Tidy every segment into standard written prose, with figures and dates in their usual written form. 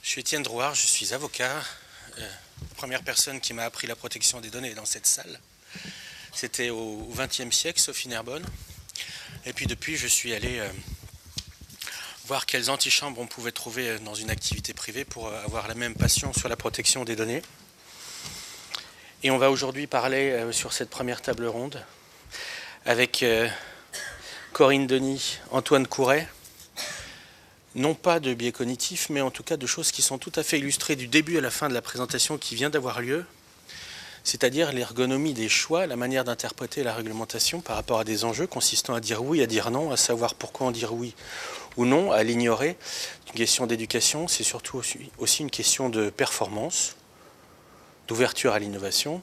Je suis Étienne Drouard, je suis avocat. Première personne qui m'a appris la protection des données dans cette salle. C'était au XXe siècle, Sophie Nerbonne. Et puis depuis, je suis allé voir quelles antichambres on pouvait trouver dans une activité privée pour avoir la même passion sur la protection des données. Et on va aujourd'hui parler sur cette première table ronde avec Corinne Denis, Antoine Couret, non pas de biais cognitifs, mais en tout cas de choses qui sont tout à fait illustrées du début à la fin de la présentation qui vient d'avoir lieu, c'est-à-dire l'ergonomie des choix, la manière d'interpréter la réglementation par rapport à des enjeux consistant à dire oui, à dire non, à savoir pourquoi en dire oui ou non, à l'ignorer. C'est une question d'éducation, c'est surtout aussi une question de performance, d'ouverture à l'innovation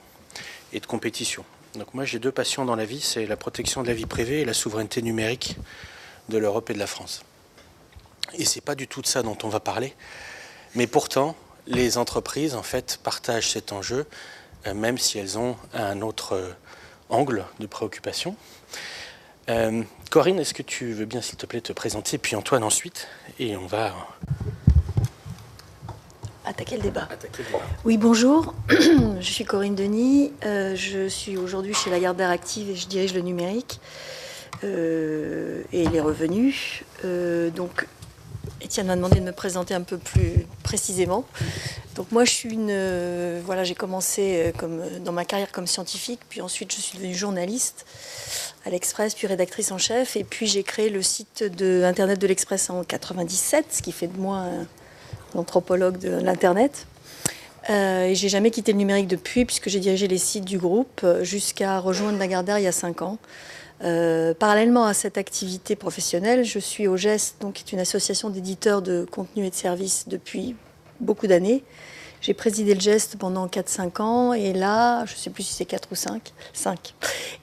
et de compétition. Donc moi j'ai deux passions dans la vie, c'est la protection de la vie privée et la souveraineté numérique de l'Europe et de la France. Et c'est pas du tout de ça dont on va parler, mais pourtant les entreprises en fait partagent cet enjeu, même si elles ont un autre angle de préoccupation. Corinne, est-ce que tu veux bien s'il te plaît te présenter, puis Antoine ensuite, et on va attaquer le débat. Oui, bonjour, je suis Corinne Denis, je suis aujourd'hui chez Lagardère Active et je dirige le numérique et les revenus. Donc, Étienne m'a demandé de me présenter un peu plus précisément. Donc moi, je suis j'ai commencé dans ma carrière comme scientifique, puis ensuite je suis devenue journaliste à l'Express, puis rédactrice en chef, et puis j'ai créé le site Internet de l'Express en 97, ce qui fait de moi un anthropologue de l'Internet. Et j'ai jamais quitté le numérique depuis, puisque j'ai dirigé les sites du groupe jusqu'à rejoindre Lagardère il y a 5 ans. Parallèlement à cette activité professionnelle, je suis au GEST, donc, qui est une association d'éditeurs de contenus et de services depuis beaucoup d'années. J'ai présidé le GEST pendant 4-5 ans, et là, je ne sais plus si c'est 4 ou 5.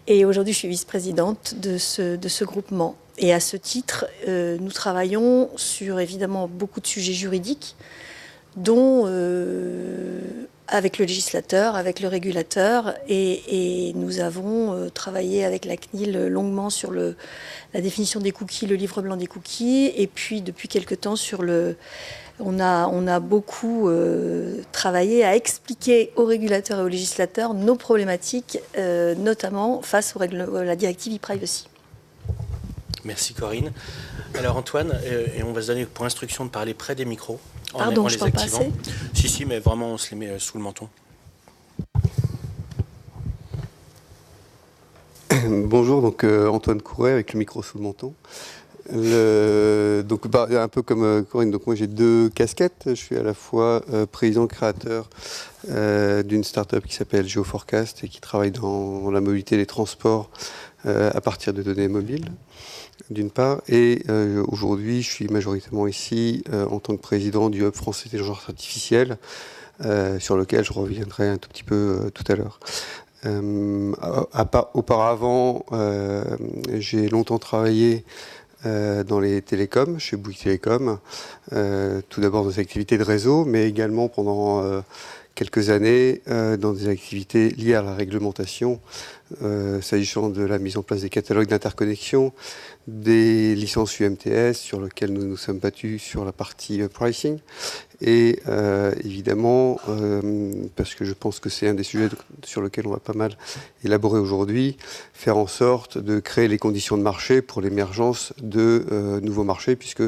Et aujourd'hui, je suis vice-présidente de ce groupement. Et à ce titre, nous travaillons sur évidemment beaucoup de sujets juridiques, dont avec le législateur, avec le régulateur, et nous avons travaillé avec la CNIL longuement sur la définition des cookies, le livre blanc des cookies, et puis depuis quelque temps on a beaucoup travaillé à expliquer aux régulateurs et aux législateurs nos problématiques, notamment face à la directive e-privacy. Merci Corinne. Alors Antoine, et on va se donner pour instruction de parler près des micros. Pardon, je parle pas assez ? Si, mais vraiment on se les met sous le menton. Bonjour, donc Antoine Couret avec le micro sous le menton. Donc un peu comme Corinne, donc moi j'ai 2 casquettes. Je suis à la fois président créateur d'une start-up qui s'appelle GeoForecast et qui travaille dans la mobilité des transports à partir de données mobiles, d'une part, et aujourd'hui je suis majoritairement ici en tant que président du Hub France Intelligence Artificielle, sur lequel je reviendrai un tout petit peu tout à l'heure. Auparavant, j'ai longtemps travaillé dans les télécoms, chez Bouygues Télécom, tout d'abord dans des activités de réseau, mais également pendant quelques années dans des activités liées à la réglementation, s'agissant de la mise en place des catalogues d'interconnexion, des licences UMTS sur lesquelles nous nous sommes battus sur la partie pricing, et évidemment, parce que je pense que c'est un des sujets sur lesquels on va pas mal élaborer aujourd'hui, faire en sorte de créer les conditions de marché pour l'émergence de nouveaux marchés, puisque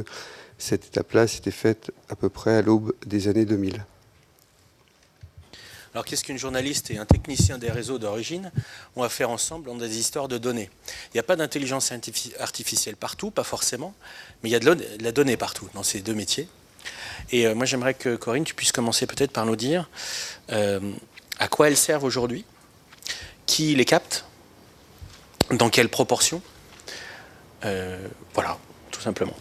cette étape-là s'était faite à peu près à l'aube des années 2000. Alors qu'est-ce qu'une journaliste et un technicien des réseaux d'origine? On va faire ensemble dans des histoires de données. Il n'y a pas d'intelligence artificielle partout, pas forcément, mais il y a de la donnée partout dans ces 2 métiers. Et moi j'aimerais que Corinne, tu puisses commencer peut-être par nous dire à quoi elles servent aujourd'hui, qui les capte, dans quelle proportion, voilà, tout simplement.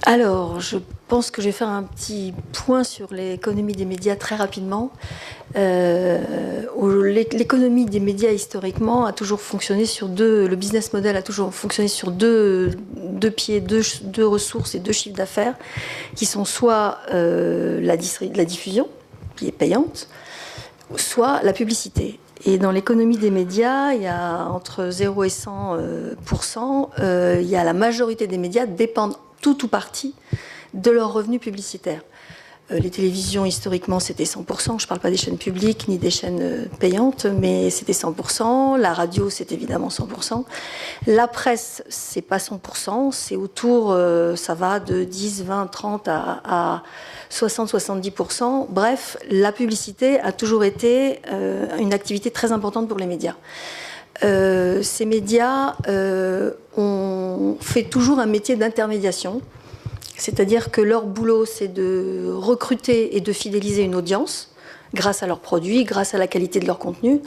Alors, je pense que je vais faire un petit point sur l'économie des médias très rapidement. L'économie des médias, historiquement, a toujours fonctionné sur le business model a toujours fonctionné sur deux pieds, deux ressources et 2 chiffres d'affaires, qui sont soit la diffusion, qui est payante, soit la publicité. Et dans l'économie des médias, il y a entre 0 et 100%, il y a la majorité des médias dépendent tout ou partie de leurs revenus publicitaires. Les télévisions, historiquement, c'était 100%. Je ne parle pas des chaînes publiques ni des chaînes payantes, mais c'était 100%. La radio, c'est évidemment 100%. La presse, c'est pas 100%. C'est autour, ça va de 10, 20, 30 à 60, 70%. Bref, la publicité a toujours été une activité très importante pour les médias. Ces médias ont fait toujours un métier d'intermédiation. C'est-à-dire que leur boulot, c'est de recruter et de fidéliser une audience grâce à leurs produits, grâce à la qualité de leur contenu.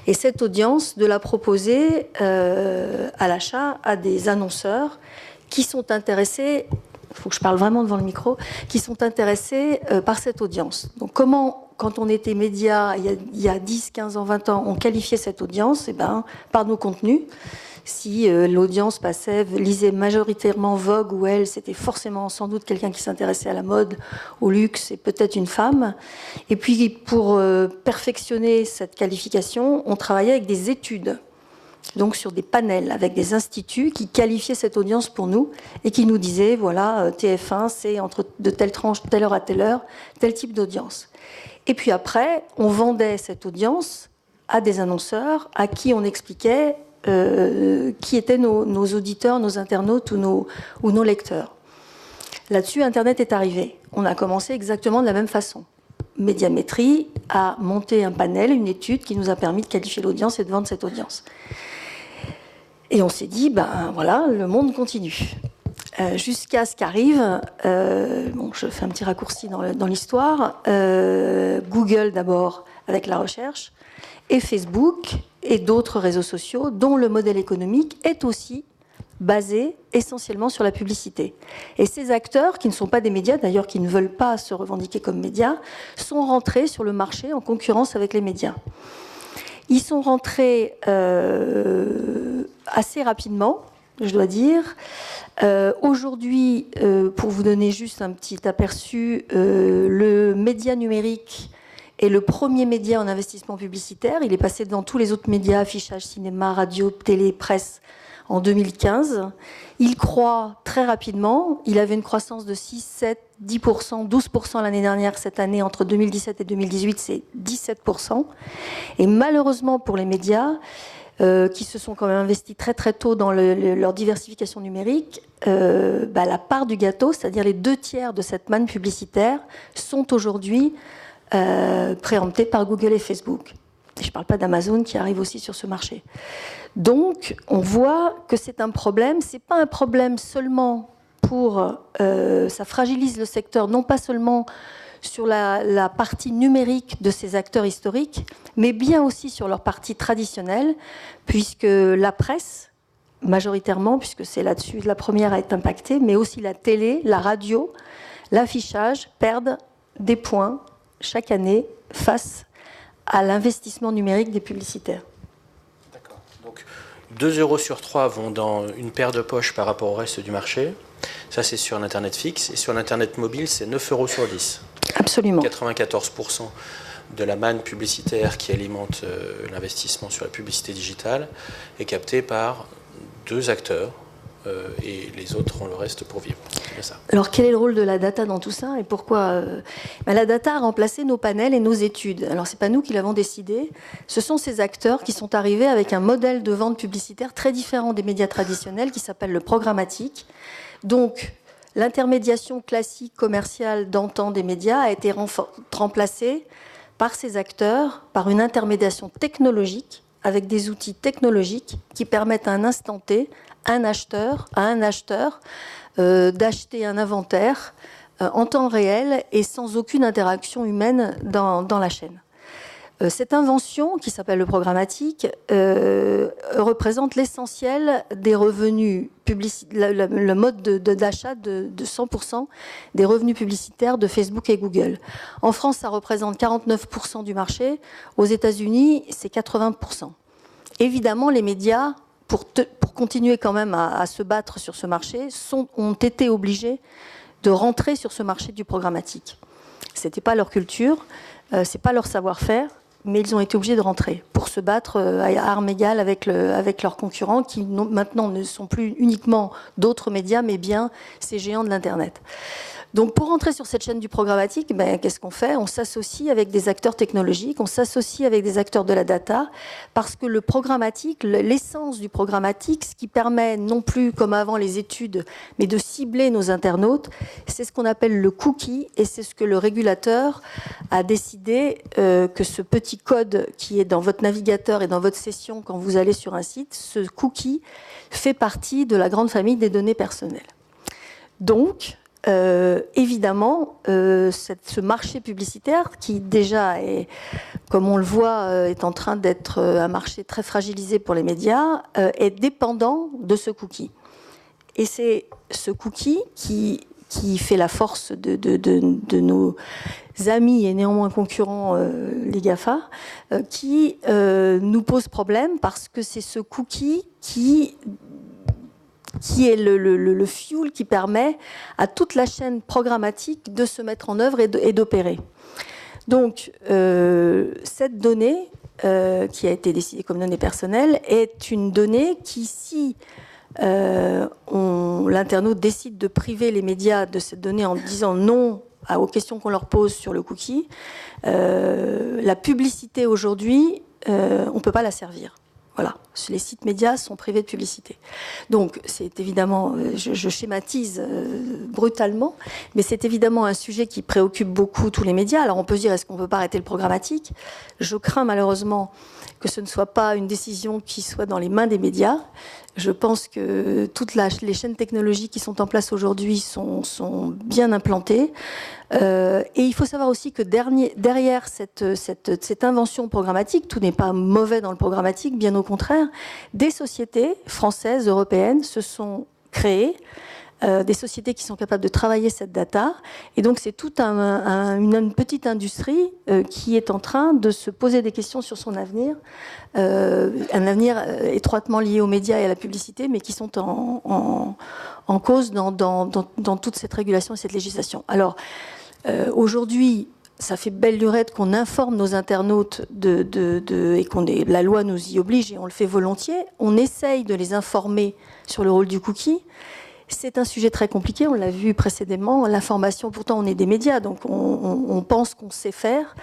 Et cette audience, de la proposer à l'achat à des annonceurs qui sont intéressés, il faut que je parle vraiment devant le micro, qui sont intéressés par cette audience. Donc comment, quand on était média il y a 10, 15 ans, 20 ans, on qualifiait cette audience? Eh ben, par nos contenus. Si l'audience lisait majoritairement Vogue ou Elle, c'était forcément sans doute quelqu'un qui s'intéressait à la mode, au luxe et peut-être une femme. Et puis pour perfectionner cette qualification, on travaillait avec des études, donc sur des panels avec des instituts qui qualifiaient cette audience pour nous et qui nous disaient, voilà, TF1, c'est entre de telle tranche, telle heure à telle heure, tel type d'audience. Et puis après, on vendait cette audience à des annonceurs à qui on expliquait qui étaient nos auditeurs, nos internautes ou nos lecteurs. Là-dessus, Internet est arrivé. On a commencé exactement de la même façon. Médiamétrie a monté un panel, une étude qui nous a permis de qualifier l'audience et de vendre cette audience. Et on s'est dit, ben voilà, le monde continue. Jusqu'à ce qu'arrive, je fais un petit raccourci dans l'histoire, Google d'abord avec la recherche, et Facebook et d'autres réseaux sociaux dont le modèle économique est aussi basé essentiellement sur la publicité. Et ces acteurs, qui ne sont pas des médias, d'ailleurs qui ne veulent pas se revendiquer comme médias, sont rentrés sur le marché en concurrence avec les médias. Ils sont rentrés assez rapidement, je dois dire. Aujourd'hui, pour vous donner juste un petit aperçu, le média numérique est le premier média en investissement publicitaire. Il est passé devant tous les autres médias, affichage, cinéma, radio, télé, presse, en 2015. Il croît très rapidement. Il avait une croissance de 6, 7, 10%, 12% l'année dernière. Cette année, entre 2017 et 2018, c'est 17%. Et malheureusement pour les médias, qui se sont quand même investis très très tôt dans leur diversification numérique, la part du gâteau, c'est-à-dire les 2/3 de cette manne publicitaire, sont aujourd'hui préemptés par Google et Facebook. Et je ne parle pas d'Amazon qui arrive aussi sur ce marché. Donc, on voit que c'est un problème. Ce n'est pas un problème seulement pour... ça fragilise le secteur, non pas seulement sur la partie numérique de ces acteurs historiques, mais bien aussi sur leur partie traditionnelle, puisque la presse, majoritairement, puisque c'est là-dessus la première à être impactée, mais aussi la télé, la radio, l'affichage, perdent des points chaque année face à l'investissement numérique des publicitaires. D'accord. Donc 2 euros sur 3 vont dans une paire de poches par rapport au reste du marché. Ça, c'est sur l'Internet fixe. Et sur l'Internet mobile, c'est 9 euros sur 10. Absolument. 94% de la manne publicitaire qui alimente l'investissement sur la publicité digitale est captée par 2 acteurs. Et les autres ont le reste pour vivre. C'est bien ça. Alors, quel est le rôle de la data dans tout ça et pourquoi la data a remplacé nos panels et nos études. Alors, ce n'est pas nous qui l'avons décidé. Ce sont ces acteurs qui sont arrivés avec un modèle de vente publicitaire très différent des médias traditionnels qui s'appelle le programmatique. Donc, l'intermédiation classique commerciale d'antan des médias a été remplacée par ces acteurs, par une intermédiation technologique avec des outils technologiques qui permettent à un instant T à un acheteur d'acheter un inventaire en temps réel et sans aucune interaction humaine dans la chaîne. Cette invention, qui s'appelle le programmatique, représente l'essentiel des revenus publicitaires, le mode d'achat de 100% des revenus publicitaires de Facebook et Google. En France, ça représente 49% du marché. Aux États-Unis, c'est 80%. Évidemment, les médias, pour continuer quand même à se battre sur ce marché, ont été obligés de rentrer sur ce marché du programmatique. Ce n'était pas leur culture, ce n'est pas leur savoir-faire, mais ils ont été obligés de rentrer pour se battre à armes égales avec leurs concurrents qui maintenant ne sont plus uniquement d'autres médias, mais bien ces géants de l'Internet. Donc pour rentrer sur cette chaîne du programmatique, qu'est-ce qu'on fait? On s'associe avec des acteurs technologiques, on s'associe avec des acteurs de la data, parce que le programmatique, l'essence du programmatique, ce qui permet non plus comme avant les études, mais de cibler nos internautes, c'est ce qu'on appelle le cookie, et c'est ce que le régulateur a décidé que ce petit code qui est dans votre navigateur et dans votre session quand vous allez sur un site, ce cookie fait partie de la grande famille des données personnelles. Donc, évidemment, ce marché publicitaire qui déjà est, comme on le voit, est en train d'être un marché très fragilisé pour les médias, est dépendant de ce cookie. Et c'est ce cookie qui fait la force de nos amis et néanmoins concurrents, les GAFA, qui nous pose problème parce que c'est ce cookie qui est le fuel qui permet à toute la chaîne programmatique de se mettre en œuvre et d'opérer. Donc, cette donnée, qui a été décidée comme donnée personnelle, est une donnée qui, si l'internaute décide de priver les médias de cette donnée en disant non aux questions qu'on leur pose sur le cookie, la publicité aujourd'hui, on ne peut pas la servir. Voilà, les sites médias sont privés de publicité. Donc, c'est évidemment, je schématise brutalement, mais c'est évidemment un sujet qui préoccupe beaucoup tous les médias. Alors, on peut se dire, est-ce qu'on ne peut pas arrêter le programmatique? Je crains malheureusement que ce ne soit pas une décision qui soit dans les mains des médias. Je pense que toutes les chaînes technologiques qui sont en place aujourd'hui sont bien implantées. Et il faut savoir aussi que derrière cette invention programmatique, tout n'est pas mauvais dans le programmatique, bien au contraire, des sociétés françaises, européennes se sont créées, des sociétés qui sont capables de travailler cette data. Et donc c'est toute une petite industrie qui est en train de se poser des questions sur son avenir, un avenir étroitement lié aux médias et à la publicité, mais qui sont en cause dans toute cette régulation et cette législation. Alors, aujourd'hui, ça fait belle lurette qu'on informe nos internautes et la loi nous y oblige et on le fait volontiers. On essaye de les informer sur le rôle du cookie. C'est un sujet très compliqué, on l'a vu précédemment. L'information, pourtant on est des médias, donc on pense qu'on sait faire.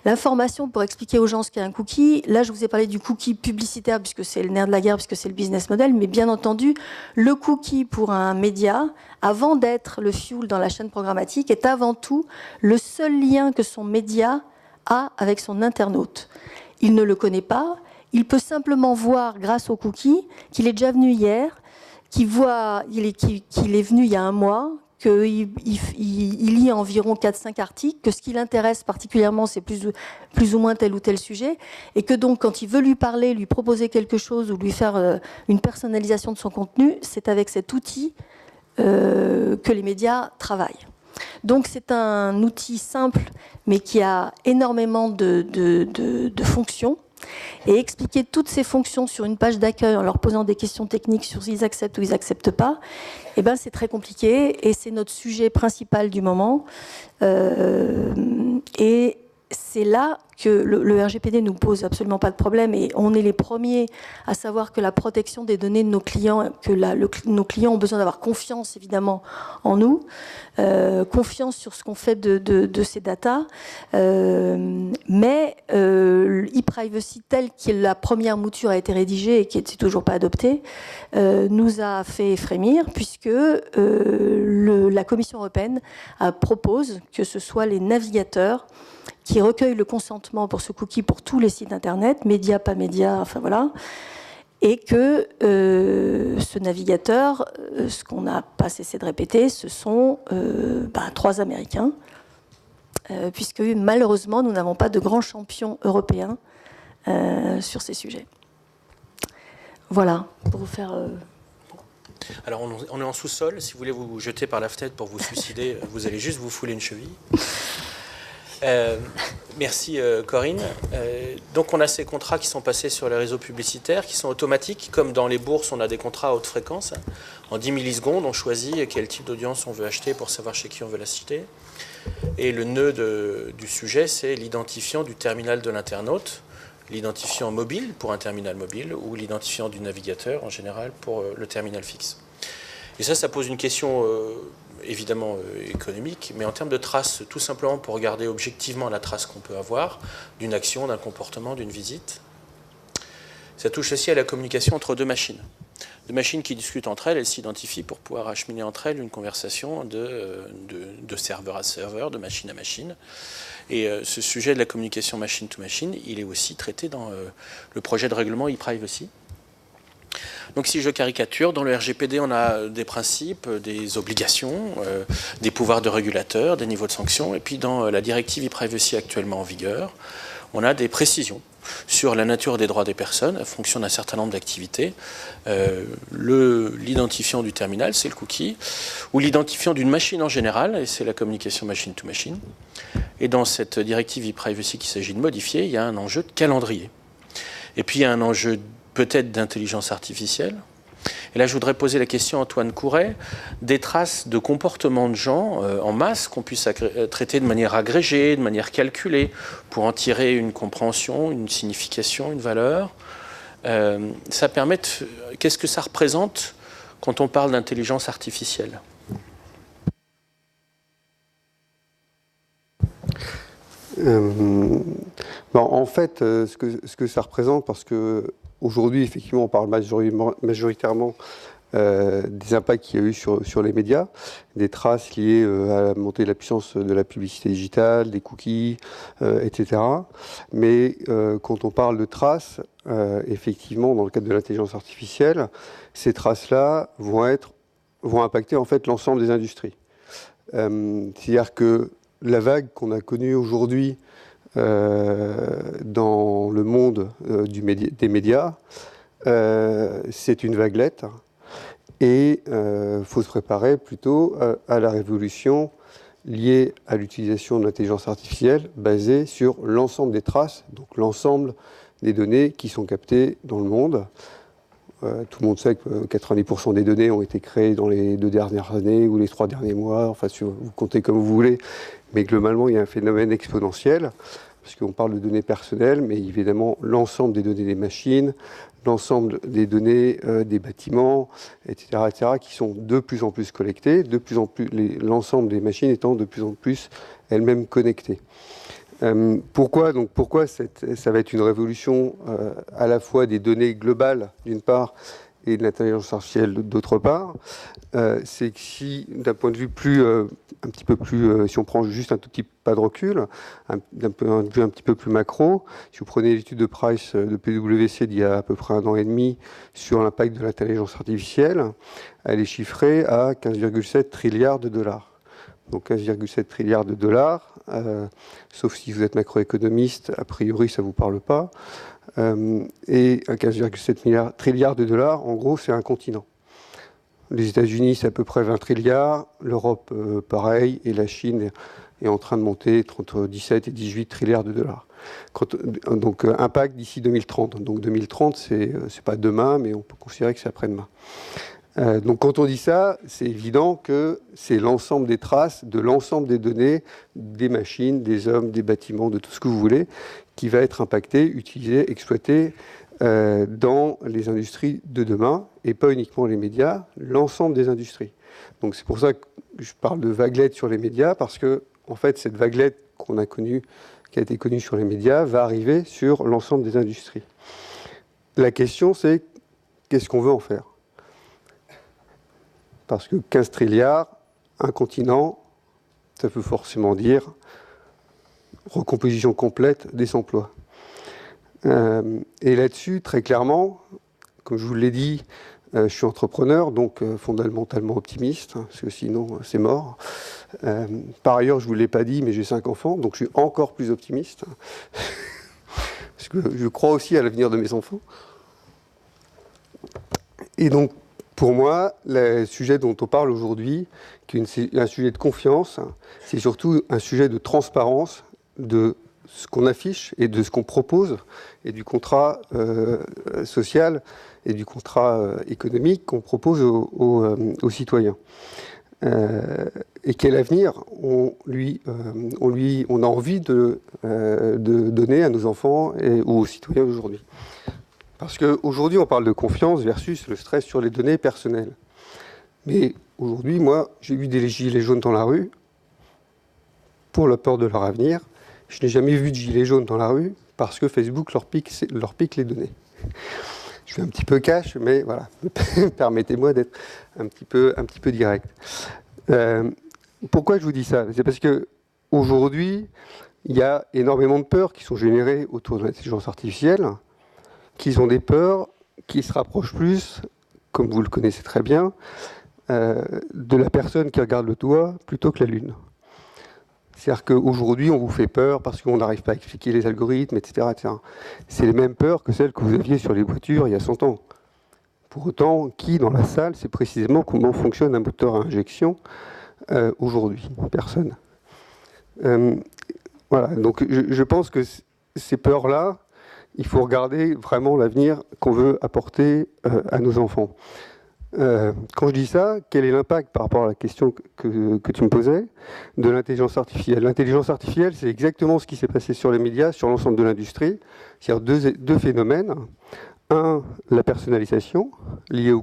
L'information pour expliquer aux gens ce qu'est un cookie, là je vous ai parlé du cookie publicitaire puisque c'est le nerf de la guerre, puisque c'est le business model, mais bien entendu, le cookie pour un média, avant d'être le fuel dans la chaîne programmatique, est avant tout le seul lien que son média a avec son internaute. Il ne le connaît pas, il peut simplement voir grâce au cookie qu'il est déjà venu hier, qu'il est venu il y a un mois, qu'il lit environ 4-5 articles, que ce qui l'intéresse particulièrement, c'est plus ou moins tel ou tel sujet, et que donc quand il veut lui parler, lui proposer quelque chose ou lui faire une personnalisation de son contenu, c'est avec cet outil que les médias travaillent. Donc c'est un outil simple, mais qui a énormément de fonctions. Et expliquer toutes ces fonctions sur une page d'accueil en leur posant des questions techniques sur s'ils acceptent ou ils n'acceptent pas, eh ben c'est très compliqué et c'est notre sujet principal du moment. Et c'est là que le RGPD nous pose absolument pas de problème et on est les premiers à savoir que la protection des données de nos clients, nos clients ont besoin d'avoir confiance évidemment en nous, confiance sur ce qu'on fait de ces datas, mais e-privacy telle que la première mouture a été rédigée et qui n'est toujours pas adoptée, nous a fait frémir puisque la Commission européenne propose que ce soit les navigateurs qui recueille le consentement pour ce cookie pour tous les sites internet, médias, pas médias, enfin voilà, et que ce navigateur, ce qu'on n'a pas cessé de répéter, ce sont 3 Américains, puisque malheureusement, nous n'avons pas de grands champions européens sur ces sujets. Voilà, pour vous faire... Alors on est en sous-sol, si vous voulez vous jeter par la fenêtre pour vous suicider, vous allez juste vous fouler une cheville. Merci Corinne. Donc on a ces contrats qui sont passés sur les réseaux publicitaires, qui sont automatiques, comme dans les bourses on a des contrats à haute fréquence. En 10 millisecondes on choisit quel type d'audience on veut acheter pour savoir chez qui on veut l'acheter. Et le nœud du sujet, c'est l'identifiant du terminal de l'internaute, l'identifiant mobile pour un terminal mobile ou l'identifiant du navigateur en général pour le terminal fixe. Et ça pose une question évidemment économique, mais en termes de traces, tout simplement pour regarder objectivement la trace qu'on peut avoir d'une action, d'un comportement, d'une visite. Ça touche aussi à la communication entre deux machines. Deux machines qui discutent entre elles, elles s'identifient pour pouvoir acheminer entre elles une conversation de serveur à serveur, de machine à machine. Et ce sujet de la communication machine to machine, il est aussi traité dans le projet de règlement e-privacy. Donc si je caricature, dans le RGPD, on a des principes, des obligations, des pouvoirs de régulateur, des niveaux de sanctions. Et puis dans la directive e-privacy actuellement en vigueur, on a des précisions sur la nature des droits des personnes en fonction d'un certain nombre d'activités. L'identifiant du terminal, c'est le cookie, ou l'identifiant d'une machine en général, et c'est la communication machine to machine. Et dans cette directive e-privacy qu'il s'agit de modifier, il y a un enjeu de calendrier. Et puis il y a un enjeu peut-être d'intelligence artificielle. Et là, je voudrais poser la question à Antoine Couret, des traces de comportement de gens en masse qu'on puisse traiter de manière agrégée, de manière calculée, pour en tirer une compréhension, une signification, une valeur. Ça permet qu'est-ce que ça représente quand on parle d'intelligence artificielle ? En fait, ce que ça représente, parce que aujourd'hui, effectivement, on parle majoritairement des impacts qu'il y a eu sur les médias, des traces liées à la montée de la puissance de la publicité digitale, des cookies, etc. Mais quand on parle de traces, effectivement, dans le cadre de l'intelligence artificielle, ces traces-là vont impacter en fait l'ensemble des industries. C'est-à-dire que la vague qu'on a connue aujourd'hui dans le monde des médias, c'est une vaguelette et faut se préparer plutôt à la révolution liée à l'utilisation de l'intelligence artificielle basée sur l'ensemble des traces, donc l'ensemble des données qui sont captées dans le monde. Tout le monde sait que 90% des données ont été créées dans les 2 dernières années ou les 3 derniers mois, enfin vous comptez comme vous voulez, mais globalement il y a un phénomène exponentiel, parce qu'on parle de données personnelles, mais évidemment l'ensemble des données des machines, l'ensemble des données des bâtiments, etc., qui sont de plus en plus collectées, l'ensemble des machines étant de plus en plus elles-mêmes connectées. Pourquoi ça va être une révolution à la fois des données globales d'une part et de l'intelligence artificielle d'autre part, c'est que si d'un point de vue un petit peu plus, si on prend juste un tout petit pas de recul, d'un point de vue un petit peu plus macro, si vous prenez l'étude de Price de PwC d'il y a à peu près 1 an et demi sur l'impact de l'intelligence artificielle, elle est chiffrée à 15,7 trilliards de dollars. Donc 15,7 trilliards de dollars, sauf si vous êtes macroéconomiste, a priori ça ne vous parle pas. Et 15,7 trilliards de dollars, en gros, c'est un continent. Les États-Unis, c'est à peu près 20 trilliards, l'Europe, pareil, et la Chine est en train de monter entre 17 et 18 trilliards de dollars. Donc impact d'ici 2030. Donc 2030, c'est pas demain, mais on peut considérer que c'est après-demain. Donc quand on dit ça, c'est évident que c'est l'ensemble des traces, de l'ensemble des données, des machines, des hommes, des bâtiments, de tout ce que vous voulez, qui va être impacté, utilisé, exploité dans les industries de demain, et pas uniquement les médias, l'ensemble des industries. Donc c'est pour ça que je parle de vaguelette sur les médias, parce que en fait cette vaguelette qu'on a connue, qui a été connue sur les médias, va arriver sur l'ensemble des industries. La question c'est, qu'est-ce qu'on veut en faire ? Parce que 15 trilliards, un continent, ça peut forcément dire recomposition complète des emplois. Et là-dessus, très clairement, comme je vous l'ai dit, je suis entrepreneur, donc fondamentalement optimiste, parce que sinon c'est mort. Par ailleurs, je ne vous l'ai pas dit, mais j'ai 5 enfants, donc je suis encore plus optimiste. Parce que je crois aussi à l'avenir de mes enfants. Et donc, pour moi, le sujet dont on parle aujourd'hui, qui est un sujet de confiance, c'est surtout un sujet de transparence de ce qu'on affiche et de ce qu'on propose, et du contrat social et du contrat économique qu'on propose aux citoyens. Et quel avenir on a envie de donner à nos enfants ou aux citoyens aujourd'hui. Parce qu'aujourd'hui, on parle de confiance versus le stress sur les données personnelles. Mais Aujourd'hui, moi, j'ai vu des gilets jaunes dans la rue pour la peur de leur avenir. Je n'ai jamais vu de gilets jaunes dans la rue parce que Facebook leur pique les données. Je suis un petit peu cash, mais voilà, permettez-moi d'être un petit peu direct. Pourquoi je vous dis ça? C'est parce qu'aujourd'hui, il y a énormément de peurs qui sont générées autour de l'intelligence artificielle, qui sont des peurs qui se rapprochent plus, comme vous le connaissez très bien, de la personne qui regarde le toit plutôt que la Lune. C'est-à-dire qu'aujourd'hui, on vous fait peur parce qu'on n'arrive pas à expliquer les algorithmes, etc., etc. C'est les mêmes peurs que celles que vous aviez sur les voitures il y a 100 ans. Pour autant, qui dans la salle sait précisément comment fonctionne un moteur à injection aujourd'hui? Personne. Voilà, donc je pense que ces peurs-là, il faut regarder vraiment l'avenir qu'on veut apporter à nos enfants. Quand je dis ça, quel est l'impact par rapport à la question que tu me posais de l'intelligence artificielle? L'intelligence artificielle, c'est exactement ce qui s'est passé sur les médias, sur l'ensemble de l'industrie. C'est-à-dire deux phénomènes. Un, la personnalisation, liée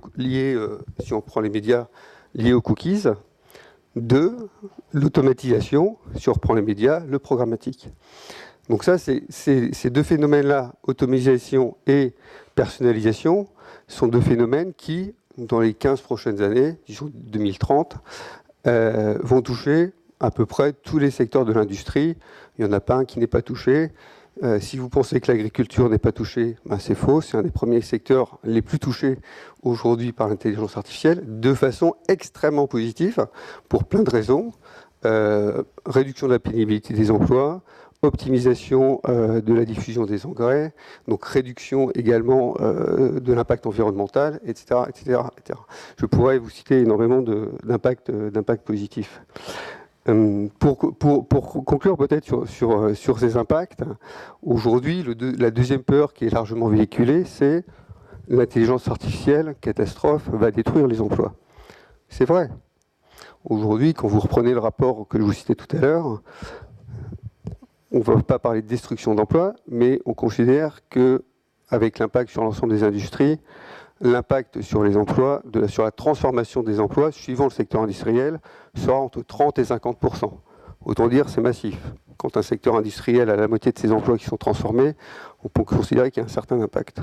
si on prend les médias, liée aux cookies. Deux, l'automatisation, si on reprend les médias, le programmatique. Donc ça, ces deux phénomènes-là, automatisation et personnalisation, sont deux phénomènes qui, dans les 15 prochaines années, disons 2030, vont toucher à peu près tous les secteurs de l'industrie. Il n'y en a pas un qui n'est pas touché. Si vous pensez que l'agriculture n'est pas touchée, ben c'est faux. C'est un des premiers secteurs les plus touchés aujourd'hui par l'intelligence artificielle, de façon extrêmement positive, pour plein de raisons. Réduction de la pénibilité des emplois, optimisation de la diffusion des engrais, donc réduction également de l'impact environnemental, etc., etc., etc. Je pourrais vous citer énormément d'impacts positifs. Pour conclure peut-être sur ces impacts, aujourd'hui, la deuxième peur qui est largement véhiculée, c'est l'intelligence artificielle, catastrophe, va détruire les emplois. C'est vrai. Aujourd'hui, quand vous reprenez le rapport que je vous citais tout à l'heure, on ne va pas parler de destruction d'emplois, mais on considère qu'avec l'impact sur l'ensemble des industries, l'impact sur les emplois, sur la transformation des emplois, suivant le secteur industriel, sera entre 30 et 50%. Autant dire, c'est massif. Quand un secteur industriel a la moitié de ses emplois qui sont transformés, on peut considérer qu'il y a un certain impact.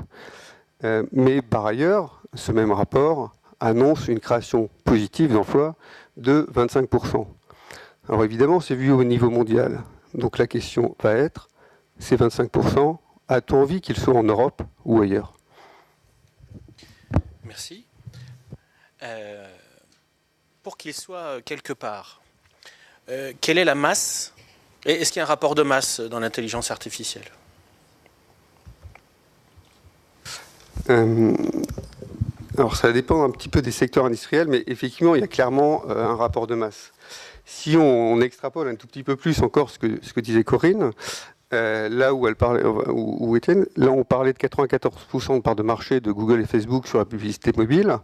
Mais par ailleurs, ce même rapport annonce une création positive d'emplois de 25%. Alors évidemment, c'est vu au niveau mondial. Donc la question va être, ces 25%, a-t-on envie qu'ils soient en Europe ou ailleurs? Merci. Pour qu'ils soient quelque part, quelle est la masse? Et est-ce qu'il y a un rapport de masse dans l'intelligence artificielle? Alors ça dépend un petit peu des secteurs industriels, mais effectivement, il y a clairement un rapport de masse. Si on extrapole un tout petit peu plus encore ce que disait Corinne, là où elle parlait, où Étienne, là on parlait de 94% de part de marché de Google et Facebook sur la publicité mobile.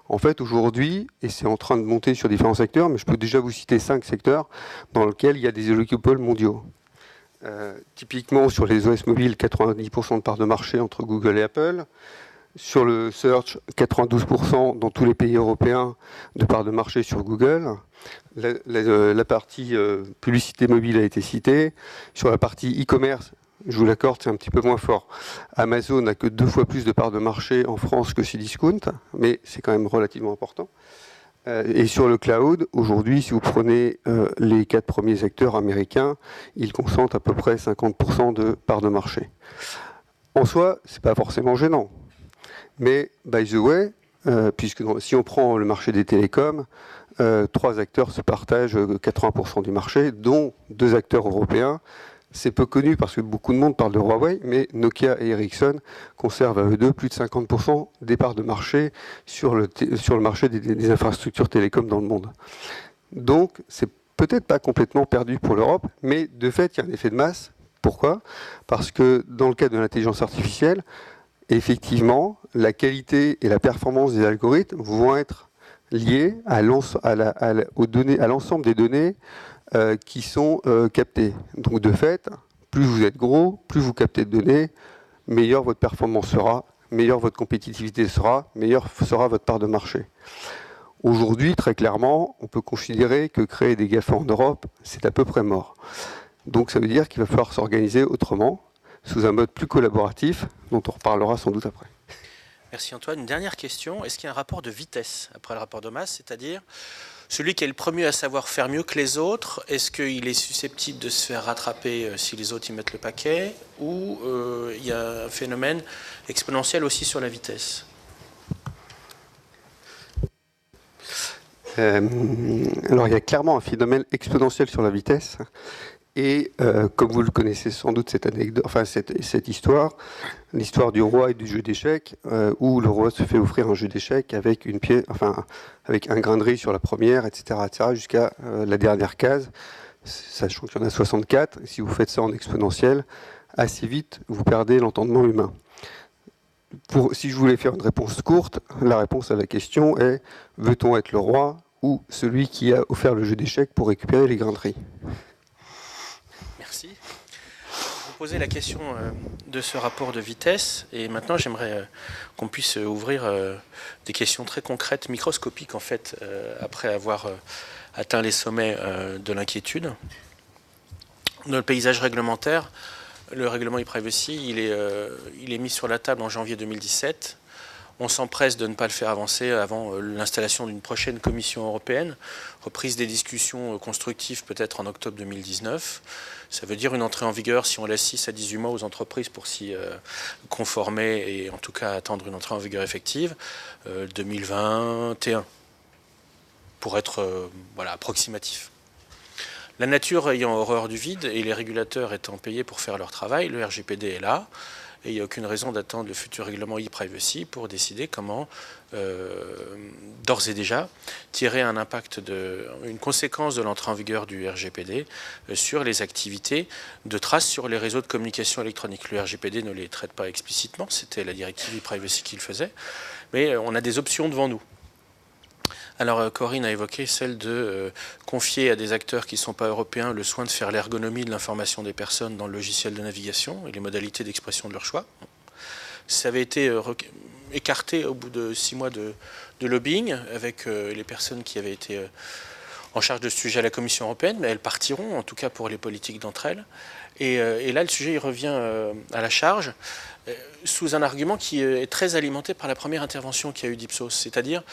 En fait, aujourd'hui, et c'est en train de monter sur différents secteurs, mais je peux déjà vous citer 5 secteurs dans lesquels il y a des oligopoles mondiaux. Typiquement sur les OS mobiles, 90% de part de marché entre Google et Apple. Sur le search, 92% dans tous les pays européens de part de marché sur Google. La partie publicité mobile a été citée. Sur la partie e-commerce, je vous l'accorde, c'est un petit peu moins fort. Amazon n'a que 2 fois plus de part de marché en France que Cdiscount, mais c'est quand même relativement important. Et sur le cloud, aujourd'hui, si vous prenez les 4 premiers acteurs américains, ils concentrent à peu près 50% de part de marché. En soi, c'est pas forcément gênant. Mais, by the way, puisque si on prend le marché des télécoms, 3 acteurs se partagent 80% du marché, dont 2 acteurs européens. C'est peu connu parce que beaucoup de monde parle de Huawei, mais Nokia et Ericsson conservent à eux deux plus de 50% des parts de marché sur le marché des infrastructures télécoms dans le monde. Donc, c'est peut-être pas complètement perdu pour l'Europe, mais de fait, il y a un effet de masse. Pourquoi? Parce que dans le cadre de l'intelligence artificielle, effectivement, la qualité et la performance des algorithmes vont être liées à l'ensemble des données qui sont captées. Donc de fait, plus vous êtes gros, plus vous captez de données, meilleure votre performance sera, meilleure votre compétitivité sera, meilleure sera votre part de marché. Aujourd'hui, très clairement, on peut considérer que créer des GAFA en Europe, c'est à peu près mort. Donc ça veut dire qu'il va falloir s'organiser autrement, sous un mode plus collaboratif, dont on reparlera sans doute après. Merci Antoine. Une dernière question. Est-ce qu'il y a un rapport de vitesse après le rapport de masse, c'est-à-dire celui qui est le premier à savoir faire mieux que les autres, est-ce qu'il est susceptible de se faire rattraper si les autres y mettent le paquet, ou il y a un phénomène exponentiel aussi sur la vitesse? Alors il y a clairement un phénomène exponentiel sur la vitesse. Et comme vous le connaissez sans doute cette anecdote, enfin cette histoire, l'histoire du roi et du jeu d'échecs, où le roi se fait offrir un jeu d'échecs avec une pièce, enfin avec un grain de riz sur la première, etc., jusqu'à la dernière case, sachant qu'il y en a 64. Et si vous faites ça en exponentiel, assez vite vous perdez l'entendement humain. Si je voulais faire une réponse courte, la réponse à la question est: veut-on être le roi ou celui qui a offert le jeu d'échecs pour récupérer les grains de riz? Merci. Vous posez la question de ce rapport de vitesse, et maintenant j'aimerais qu'on puisse ouvrir des questions très concrètes, microscopiques en fait, après avoir atteint les sommets de l'inquiétude. Dans le paysage réglementaire, le règlement e-privacy, il est mis sur la table en janvier 2017. On s'empresse de ne pas le faire avancer avant l'installation d'une prochaine commission européenne, reprise des discussions constructives peut-être en octobre 2019. Ça veut dire une entrée en vigueur, si on laisse 6 à 18 mois aux entreprises pour s'y conformer et en tout cas attendre une entrée en vigueur effective, 2021, pour être approximatif. La nature ayant horreur du vide et les régulateurs étant payés pour faire leur travail, le RGPD est là. Et il n'y a aucune raison d'attendre le futur règlement e-privacy pour décider comment, d'ores et déjà, tirer une conséquence de l'entrée en vigueur du RGPD sur les activités de trace sur les réseaux de communication électronique. Le RGPD ne les traite pas explicitement, c'était la directive e-privacy qui le faisait, mais on a des options devant nous. Alors Corinne a évoqué celle de confier à des acteurs qui ne sont pas européens le soin de faire l'ergonomie de l'information des personnes dans le logiciel de navigation et les modalités d'expression de leur choix. Ça avait été écarté au bout de 6 mois de lobbying avec les personnes qui avaient été en charge de ce sujet à la Commission européenne, mais elles partiront, en tout cas pour les politiques d'entre elles. Et là, le sujet il revient à la charge sous un argument qui est très alimenté par la première intervention qu'il y a eu d'Ipsos, c'est-à-dire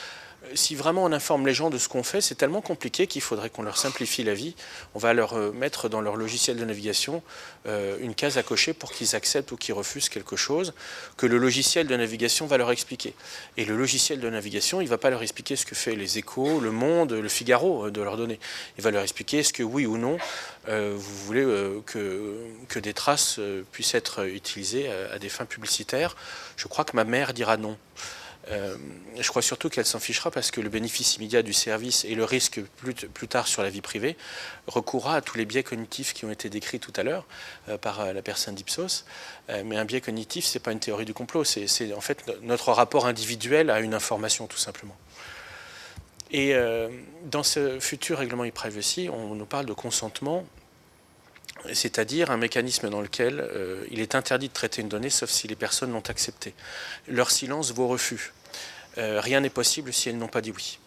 si vraiment on informe les gens de ce qu'on fait, c'est tellement compliqué qu'il faudrait qu'on leur simplifie la vie. On va leur mettre dans leur logiciel de navigation une case à cocher pour qu'ils acceptent ou qu'ils refusent quelque chose que le logiciel de navigation va leur expliquer. Et le logiciel de navigation, il ne va pas leur expliquer ce que fait les Échos, Le Monde, Le Figaro de leur donner. Il va leur expliquer est-ce que oui ou non vous voulez que des traces puissent être utilisées à des fins publicitaires. Je crois que ma mère dira non. Je crois surtout qu'elle s'en fichera parce que le bénéfice immédiat du service et le risque plus tard sur la vie privée recourra à tous les biais cognitifs qui ont été décrits tout à l'heure par la personne d'Ipsos. Mais un biais cognitif, ce n'est pas une théorie du complot, c'est en fait notre rapport individuel à une information tout simplement. Et dans ce futur règlement e-privacy, on nous parle de consentement, c'est-à-dire un mécanisme dans lequel il est interdit de traiter une donnée sauf si les personnes l'ont accepté. Leur silence vaut refus. Rien n'est possible si elles n'ont pas dit oui.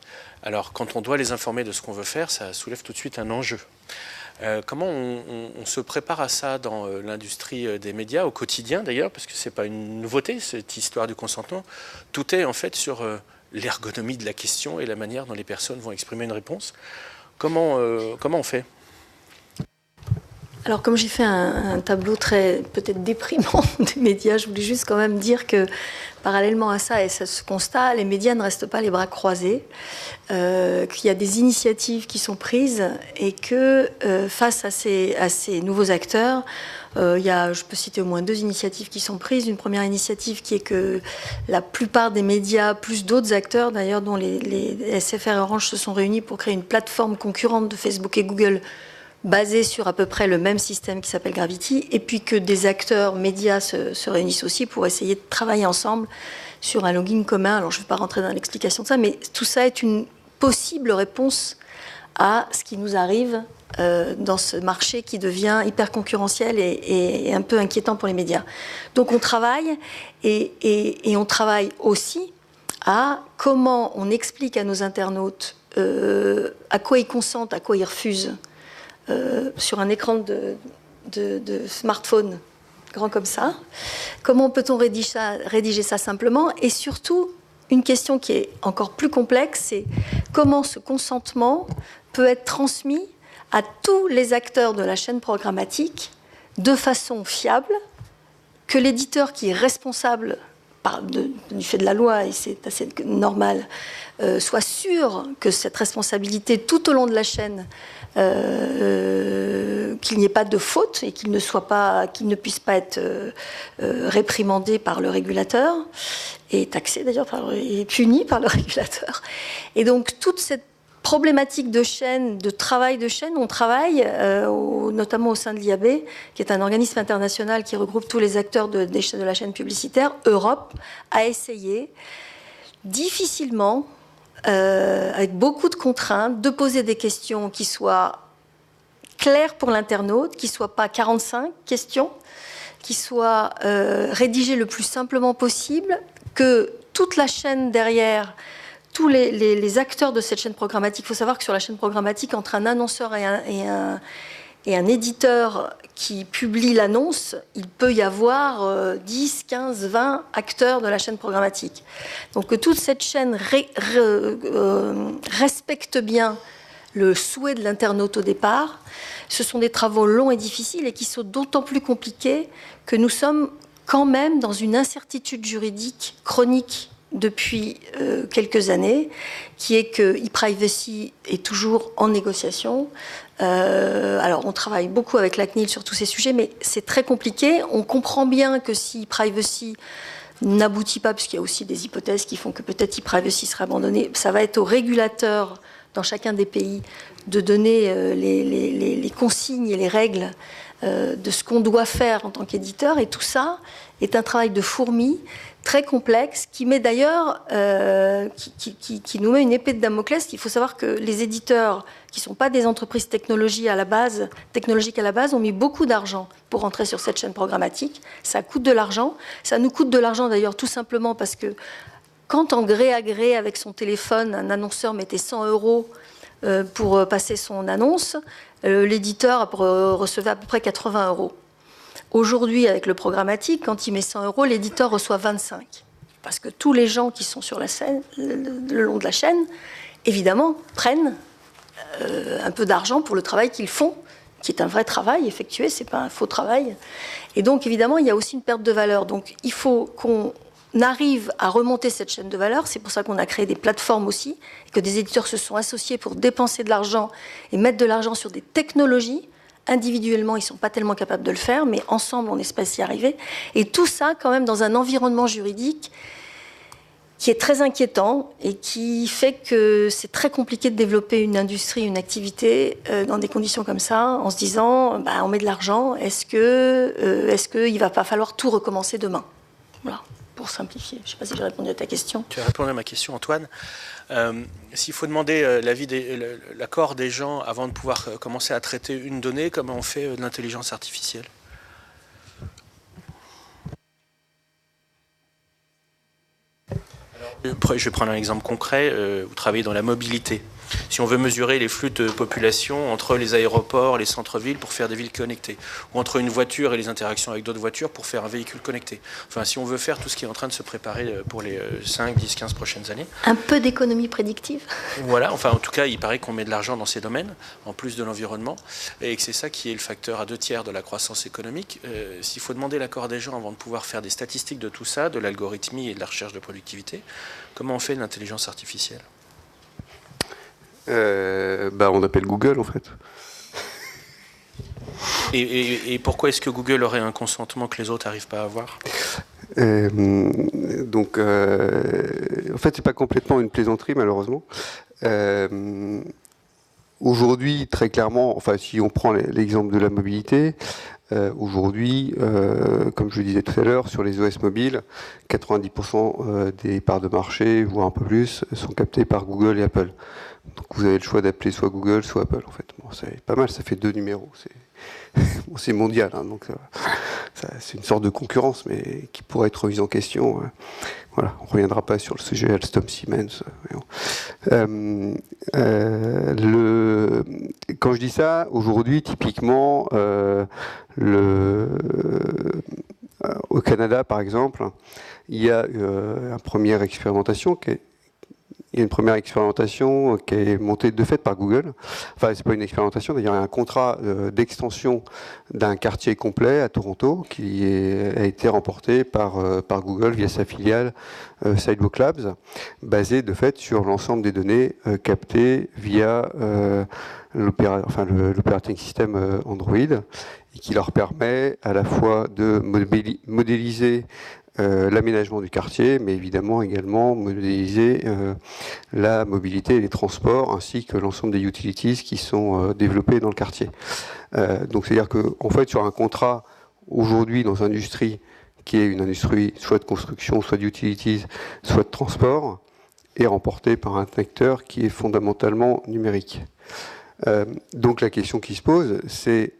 Alors quand on doit les informer de ce qu'on veut faire, ça soulève tout de suite un enjeu. Comment on se prépare à ça dans l'industrie des médias, au quotidien d'ailleurs, parce que ce n'est pas une nouveauté cette histoire du consentement. Tout est en fait sur l'ergonomie de la question et la manière dont les personnes vont exprimer une réponse. Comment on fait ? Alors, comme j'ai fait un tableau très peut-être déprimant des médias, je voulais juste quand même dire que parallèlement à ça, et ça se constate, les médias ne restent pas les bras croisés, qu'il y a des initiatives qui sont prises et que face à ces nouveaux acteurs, je peux citer au moins 2 initiatives qui sont prises. Une première initiative qui est que la plupart des médias, plus d'autres acteurs d'ailleurs, dont les SFR et Orange se sont réunis pour créer une plateforme concurrente de Facebook et Google, basé sur à peu près le même système qui s'appelle Gravity, et puis que des acteurs médias se réunissent aussi pour essayer de travailler ensemble sur un login commun. Alors je ne vais pas rentrer dans l'explication de ça, mais tout ça est une possible réponse à ce qui nous arrive dans ce marché qui devient hyper concurrentiel et un peu inquiétant pour les médias. Donc on travaille, et on travaille aussi à comment on explique à nos internautes à quoi ils consentent, à quoi ils refusent, sur un écran de smartphone grand comme ça. Comment peut-on rédiger ça simplement? Et surtout, une question qui est encore plus complexe, c'est comment ce consentement peut être transmis à tous les acteurs de la chaîne programmatique de façon fiable, que l'éditeur qui est responsable du fait de la loi, et c'est assez normal, soit sûr que cette responsabilité tout au long de la chaîne, qu'il n'y ait pas de faute et qu'il ne puisse pas être réprimandé par le régulateur, et taxé d'ailleurs, et puni par le régulateur. Et donc toute cette problématique de chaîne, de travail de chaîne, on travaille notamment au sein de l'IAB, qui est un organisme international qui regroupe tous les acteurs de la chaîne publicitaire, Europe, à essayer difficilement, avec beaucoup de contraintes, de poser des questions qui soient claires pour l'internaute, qui ne soient pas 45 questions, qui soient rédigées le plus simplement possible, que toute la chaîne derrière, tous les acteurs de cette chaîne programmatique, il faut savoir que sur la chaîne programmatique, entre un annonceur et un éditeur qui publie l'annonce, il peut y avoir 10, 15, 20 acteurs de la chaîne programmatique. Donc que toute cette chaîne respecte bien le souhait de l'internaute au départ, ce sont des travaux longs et difficiles et qui sont d'autant plus compliqués que nous sommes quand même dans une incertitude juridique chronique depuis quelques années, qui est que e-privacy est toujours en négociation. Alors, on travaille beaucoup avec la CNIL sur tous ces sujets, mais c'est très compliqué. On comprend bien que si e-privacy n'aboutit pas, puisqu'il y a aussi des hypothèses qui font que peut-être e-privacy sera abandonné, ça va être aux régulateurs dans chacun des pays de donner les consignes et les règles de ce qu'on doit faire en tant qu'éditeur. Et tout ça est un travail de fourmi très complexe, qui met d'ailleurs, qui nous met une épée de Damoclès. Il faut savoir que les éditeurs, qui ne sont pas des entreprises technologiques à la base, ont mis beaucoup d'argent pour entrer sur cette chaîne programmatique. Ça coûte de l'argent. Ça nous coûte de l'argent d'ailleurs tout simplement parce que quand en gré à gré avec son téléphone, un annonceur mettait 100 € pour passer son annonce, l'éditeur recevait à peu près 80 €. Aujourd'hui, avec le programmatique, quand il met 100 €, l'éditeur reçoit 25. Parce que tous les gens qui sont sur la scène, le long de la chaîne, évidemment, prennent un peu d'argent pour le travail qu'ils font, qui est un vrai travail effectué, c'est pas un faux travail. Et donc, évidemment, il y a aussi une perte de valeur. Donc, il faut qu'on arrive à remonter cette chaîne de valeur. C'est pour ça qu'on a créé des plateformes aussi, et que des éditeurs se sont associés pour dépenser de l'argent et mettre de l'argent sur des technologies. Individuellement, ils ne sont pas tellement capables de le faire, mais ensemble, on espère s'y arriver. Et tout ça, quand même, dans un environnement juridique qui est très inquiétant et qui fait que c'est très compliqué de développer une industrie, une activité dans des conditions comme ça, en se disant, on met de l'argent, est-ce qu'il ne va pas falloir tout recommencer demain? Voilà, pour simplifier. Je ne sais pas si j'ai répondu à ta question. Tu as répondu à ma question, Antoine. S'il faut demander l'accord des gens avant de pouvoir commencer à traiter une donnée, comment on fait de l'intelligence artificielle? Je vais prendre un exemple concret. Vous travaillez dans la mobilité. Si on veut mesurer les flux de population entre les aéroports, les centres-villes pour faire des villes connectées, ou entre une voiture et les interactions avec d'autres voitures pour faire un véhicule connecté. Enfin, si on veut faire tout ce qui est en train de se préparer pour les 5, 10, 15 prochaines années. Un peu d'économie prédictive. Voilà, enfin en tout cas, il paraît qu'on met de l'argent dans ces domaines, en plus de l'environnement, et que c'est ça qui est le facteur à 2/3 de la croissance économique. S'il faut demander l'accord des gens avant de pouvoir faire des statistiques de tout ça, de l'algorithmie et de la recherche de productivité, comment on fait de l'intelligence artificielle? On appelle Google en fait. Et pourquoi est-ce que Google aurait un consentement que les autres n'arrivent pas à avoir? En fait, c'est pas complètement une plaisanterie malheureusement. Aujourd'hui, très clairement, enfin, si on prend l'exemple de la mobilité, aujourd'hui, comme je le disais tout à l'heure, sur les OS mobiles, 90% des parts de marché, voire un peu plus, sont captées par Google et Apple. Donc vous avez le choix d'appeler soit Google, soit Apple en fait. Bon, c'est pas mal, ça fait 2 numéros. C'est mondial, hein, donc c'est une sorte de concurrence, mais qui pourrait être remise en question. Voilà, on ne reviendra pas sur le sujet Alstom-Siemens. Quand je dis ça, aujourd'hui, typiquement, au Canada, par exemple, il y a une première expérimentation qui est montée de fait par Google. Enfin, c'est pas une expérimentation, d'ailleurs, il y a un contrat d'extension d'un quartier complet à Toronto qui a été remporté par Google via sa filiale Sidewalk Labs, basé de fait sur l'ensemble des données captées via l'operating system Android, et qui leur permet à la fois de modéliser l'aménagement du quartier, mais évidemment également modéliser la mobilité et les transports, ainsi que l'ensemble des utilities qui sont développés dans le quartier. Donc c'est-à-dire qu'en fait, sur un contrat, aujourd'hui, dans une industrie qui est une industrie soit de construction, soit d'utilities, soit de transport, est remporté par un acteur qui est fondamentalement numérique. Donc la question qui se pose, c'est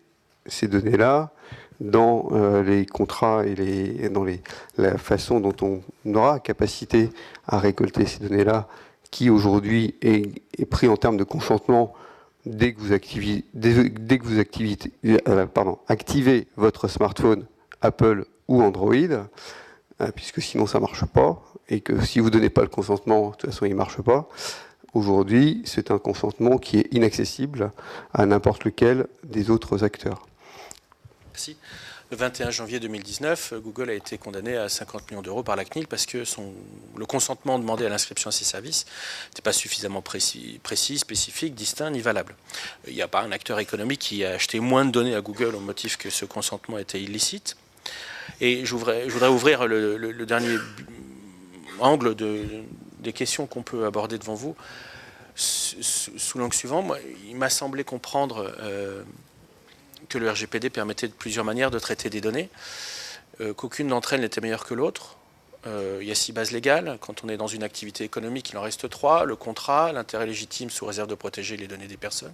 ces données-là, dans les contrats et dans la façon dont on aura capacité à récolter ces données-là, qui aujourd'hui est pris en termes de consentement dès que vous activez votre smartphone Apple ou Android, puisque sinon ça ne marche pas, et que si vous ne donnez pas le consentement, de toute façon il ne marche pas. Aujourd'hui, c'est un consentement qui est inaccessible à n'importe lequel des autres acteurs. Merci. Le 21 janvier 2019, Google a été condamné à 50 millions d'euros par la CNIL parce que le consentement demandé à l'inscription à ses services n'était pas suffisamment précis, spécifique, distinct ni valable. Il n'y a pas un acteur économique qui a acheté moins de données à Google au motif que ce consentement était illicite. Et je voudrais ouvrir le dernier angle des questions qu'on peut aborder devant vous sous l'angle suivant. Moi, il m'a semblé comprendre que le RGPD permettait de plusieurs manières de traiter des données, qu'aucune d'entre elles n'était meilleure que l'autre. Il y a 6 bases légales. Quand on est dans une activité économique, il en reste 3. Le contrat, l'intérêt légitime sous réserve de protéger les données des personnes.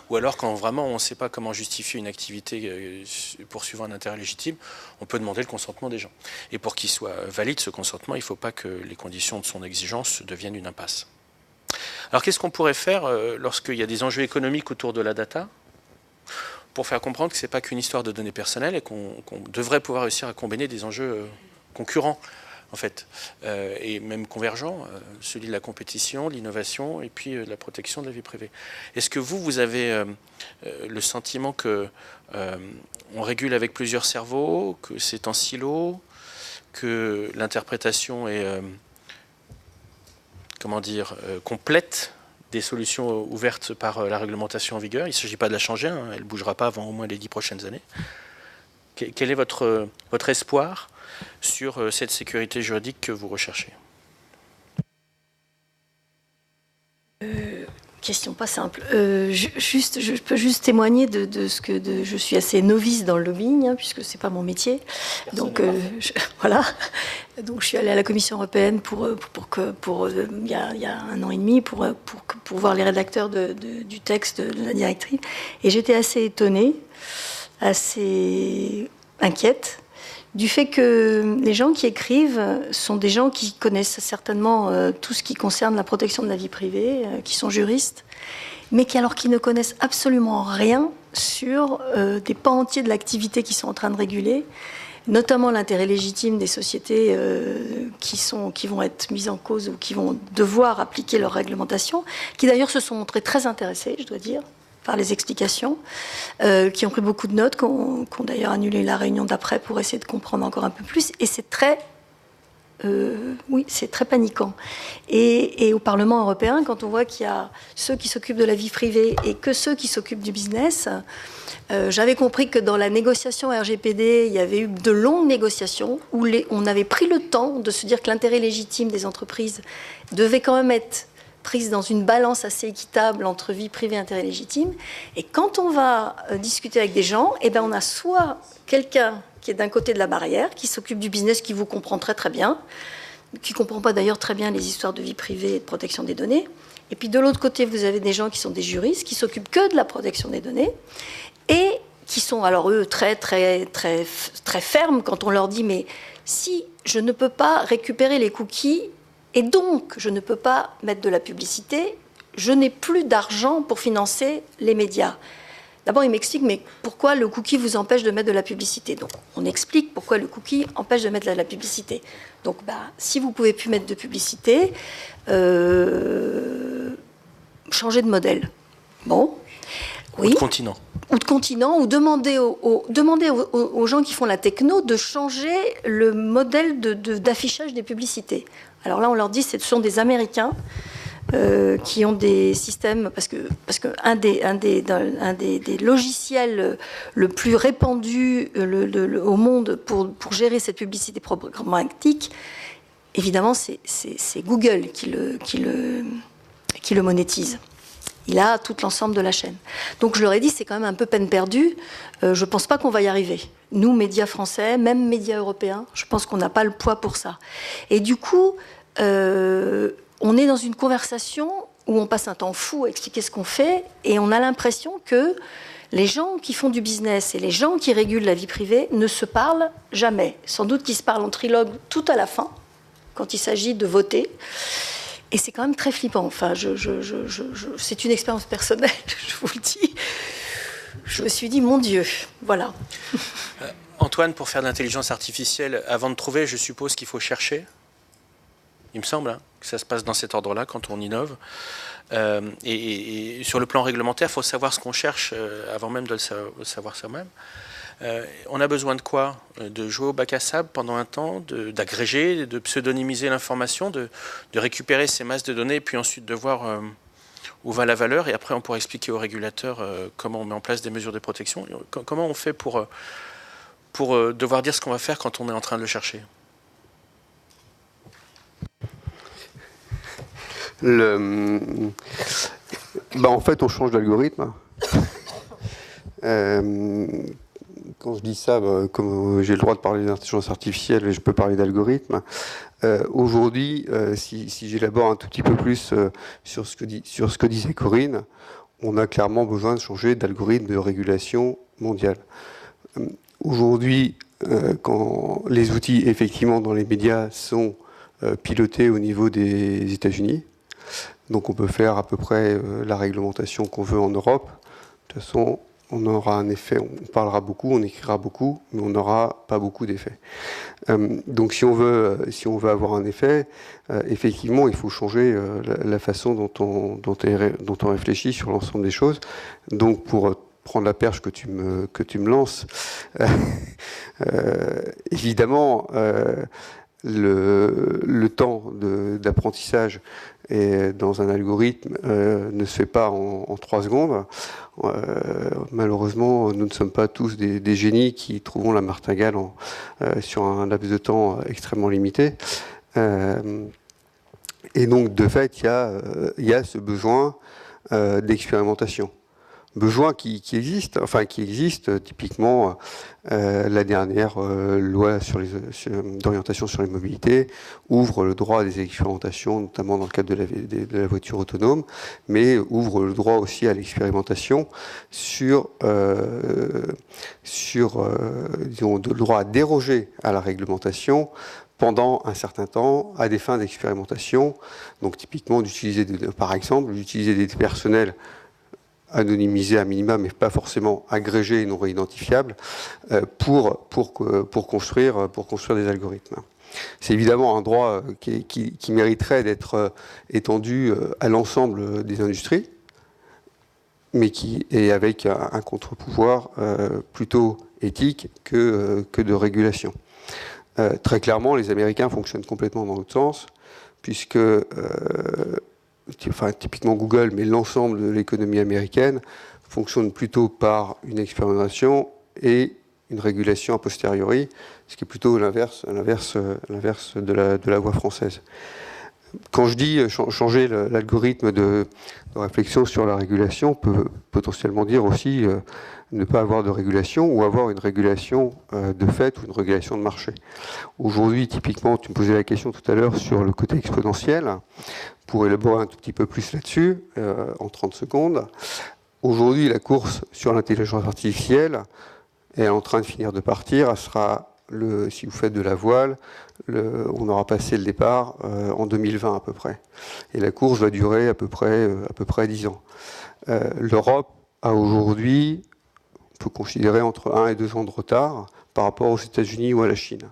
Ou alors quand vraiment on ne sait pas comment justifier une activité poursuivant un intérêt légitime, on peut demander le consentement des gens. Et pour qu'il soit valide ce consentement, il ne faut pas que les conditions de son exigence deviennent une impasse. Alors qu'est-ce qu'on pourrait faire lorsqu'il y a des enjeux économiques autour de la data, pour faire comprendre que ce n'est pas qu'une histoire de données personnelles et qu'on devrait pouvoir réussir à combiner des enjeux concurrents, en fait, et même convergents, celui de la compétition, de l'innovation et puis de la protection de la vie privée. Est-ce que vous avez le sentiment que on régule avec plusieurs cerveaux, que c'est en silo, que l'interprétation est complète des solutions ouvertes par la réglementation en vigueur? Il ne s'agit pas de la changer, hein, elle ne bougera pas avant au moins les 10 prochaines années. Quel est votre espoir sur cette sécurité juridique que vous recherchez? Question pas simple. Je peux juste témoigner de ce que je suis assez novice dans le lobbying, hein, puisque c'est pas mon métier. Donc voilà. Donc je suis allée à la Commission européenne il y a 1 an et demi pour voir les rédacteurs du texte de la directive, et j'étais assez étonnée, assez inquiète du fait que les gens qui écrivent sont des gens qui connaissent certainement tout ce qui concerne la protection de la vie privée, qui sont juristes, mais qui ne connaissent absolument rien sur des pans entiers de l'activité qu'ils sont en train de réguler, notamment l'intérêt légitime des sociétés qui vont être mises en cause ou qui vont devoir appliquer leur réglementation, qui d'ailleurs se sont montrés très intéressés, je dois dire, par les explications, qui ont pris beaucoup de notes, qui ont d'ailleurs annulé la réunion d'après pour essayer de comprendre encore un peu plus. Et c'est très paniquant. Et au Parlement européen, quand on voit qu'il y a ceux qui s'occupent de la vie privée et que ceux qui s'occupent du business, j'avais compris que dans la négociation RGPD, il y avait eu de longues négociations où on avait pris le temps de se dire que l'intérêt légitime des entreprises devait quand même être prise dans une balance assez équitable entre vie privée et intérêt légitime. Et quand on va discuter avec des gens, on a soit quelqu'un qui est d'un côté de la barrière, qui s'occupe du business, qui vous comprend très très bien, qui ne comprend pas d'ailleurs très bien les histoires de vie privée et de protection des données. Et puis de l'autre côté, vous avez des gens qui sont des juristes, qui s'occupent que de la protection des données, et qui sont, alors eux, très très fermes quand on leur dit « mais si je ne peux pas récupérer les cookies et donc je ne peux pas mettre de la publicité, je n'ai plus d'argent pour financer les médias ». D'abord, il m'explique, mais pourquoi le cookie vous empêche de mettre de la publicité? Donc, on explique pourquoi le cookie empêche de mettre de la publicité. Donc, si vous ne pouvez plus mettre de publicité, changez de modèle. Bon. Oui. Ou de continent. Ou de continent, ou demander aux gens qui font la techno de changer le modèle d'affichage des publicités. Alors là, on leur dit, ce sont des Américains qui ont des systèmes, parce que un des logiciels le plus répandu au monde pour gérer cette publicité programmatique, évidemment, c'est Google qui le monétise. Il a tout l'ensemble de la chaîne. Donc je leur ai dit, c'est quand même un peu peine perdue. Je ne pense pas qu'on va y arriver. Nous, médias français, même médias européens, je pense qu'on n'a pas le poids pour ça. Et du coup, on est dans une conversation où on passe un temps fou à expliquer ce qu'on fait, et on a l'impression que les gens qui font du business et les gens qui régulent la vie privée ne se parlent jamais. Sans doute qu'ils se parlent en trilogue tout à la fin, quand il s'agit de voter. Et c'est quand même très flippant. Enfin, c'est une expérience personnelle, je vous le dis. Je me suis dit, mon Dieu, voilà. Antoine, pour faire de l'intelligence artificielle, avant de trouver, je suppose qu'il faut chercher. Il me semble que ça se passe dans cet ordre-là quand on innove. Et sur le plan réglementaire, il faut savoir ce qu'on cherche avant même de le savoir soi-même. On a besoin de quoi? De jouer au bac à sable pendant un temps, d'agréger, de pseudonymiser l'information, de récupérer ces masses de données, et puis ensuite de voir où va la valeur. Et après, on pourra expliquer aux régulateurs comment on met en place des mesures de protection. Comment on fait pour devoir dire ce qu'on va faire quand on est en train de le chercher? En fait, on change d'algorithme. Quand je dis ça, comme j'ai le droit de parler d'intelligence artificielle, je peux parler d'algorithme. Aujourd'hui, si j'élabore un tout petit peu plus sur ce que disait Corinne, on a clairement besoin de changer d'algorithme de régulation mondiale. Aujourd'hui, quand les outils, effectivement, dans les médias sont pilotés au niveau des États-Unis, donc on peut faire à peu près la réglementation qu'on veut en Europe. De toute façon, on aura un effet, on parlera beaucoup, on écrira beaucoup, mais on n'aura pas beaucoup d'effets. Donc si on veut avoir un effet, effectivement, il faut changer la façon dont on réfléchit sur l'ensemble des choses. Donc pour prendre la perche que tu me lances, évidemment, le temps d'apprentissage dans un algorithme ne se fait pas en 3 secondes. Malheureusement, nous ne sommes pas tous des génies qui trouveront la martingale sur un laps de temps extrêmement limité. Et donc, de fait, il y a ce besoin d'expérimentation. Besoin qui existe typiquement la dernière loi d'orientation sur les mobilités ouvre le droit à des expérimentations, notamment dans le cadre de la voiture autonome, mais ouvre le droit aussi à l'expérimentation disons, le droit à déroger à la réglementation pendant un certain temps à des fins d'expérimentation. Donc typiquement par exemple d'utiliser des personnels anonymisés à minima, mais pas forcément agrégés et non réidentifiables, pour construire des algorithmes. C'est évidemment un droit qui mériterait d'être étendu à l'ensemble des industries, mais qui est avec un contre-pouvoir plutôt éthique que de régulation. Très clairement, les Américains fonctionnent complètement dans l'autre sens, puisque typiquement Google, mais l'ensemble de l'économie américaine fonctionne plutôt par une expérimentation et une régulation a posteriori, ce qui est plutôt l'inverse de la voie française. Quand je dis changer l'algorithme de réflexion sur la régulation, peut potentiellement dire aussi ne pas avoir de régulation ou avoir une régulation de fait ou une régulation de marché. Aujourd'hui, typiquement, tu me posais la question tout à l'heure sur le côté exponentiel. Pour élaborer un tout petit peu plus là-dessus, en 30 secondes, aujourd'hui, la course sur l'intelligence artificielle elle est en train de finir de partir. Elle sera, si vous faites de la voile, on aura passé le départ en 2020 à peu près. Et la course va durer à peu près 10 ans. L'Europe a aujourd'hui, on peut considérer entre 1 et 2 ans de retard par rapport aux États-Unis ou à la Chine.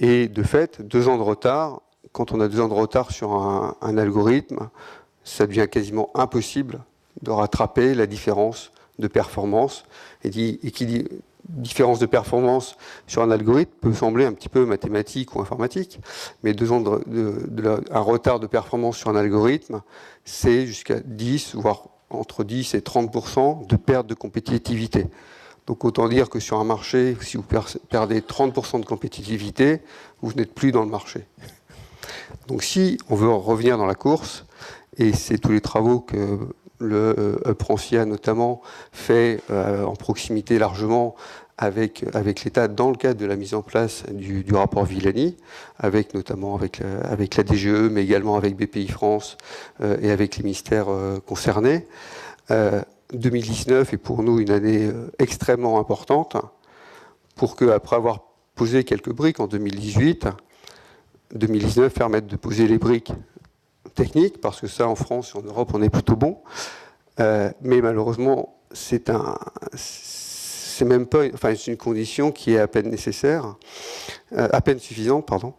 Et de fait, 2 ans de retard, quand on a 2 ans de retard sur un algorithme, ça devient quasiment impossible de rattraper la différence de performance. Et qui dit différence de performance sur un algorithme peut sembler un petit peu mathématique ou informatique, mais 2 ans un retard de performance sur un algorithme, c'est jusqu'à 10, voire entre 10 et 30% de perte de compétitivité. Donc autant dire que sur un marché, si vous perdez 30% de compétitivité, vous n'êtes plus dans le marché. Donc si on veut revenir dans la course, et c'est tous les travaux que le Prancia notamment fait en proximité largement avec l'État dans le cadre de la mise en place du rapport Villani, notamment avec la DGE, mais également avec BPI France et avec les ministères concernés. 2019 est pour nous une année extrêmement importante pour qu'après avoir posé quelques briques en 2018, 2019 permette de poser les briques techniques, parce que ça, en France et en Europe, on est plutôt bon. Mais malheureusement, c'est même pas, c'est une condition qui est à peine nécessaire, à peine suffisante, pardon.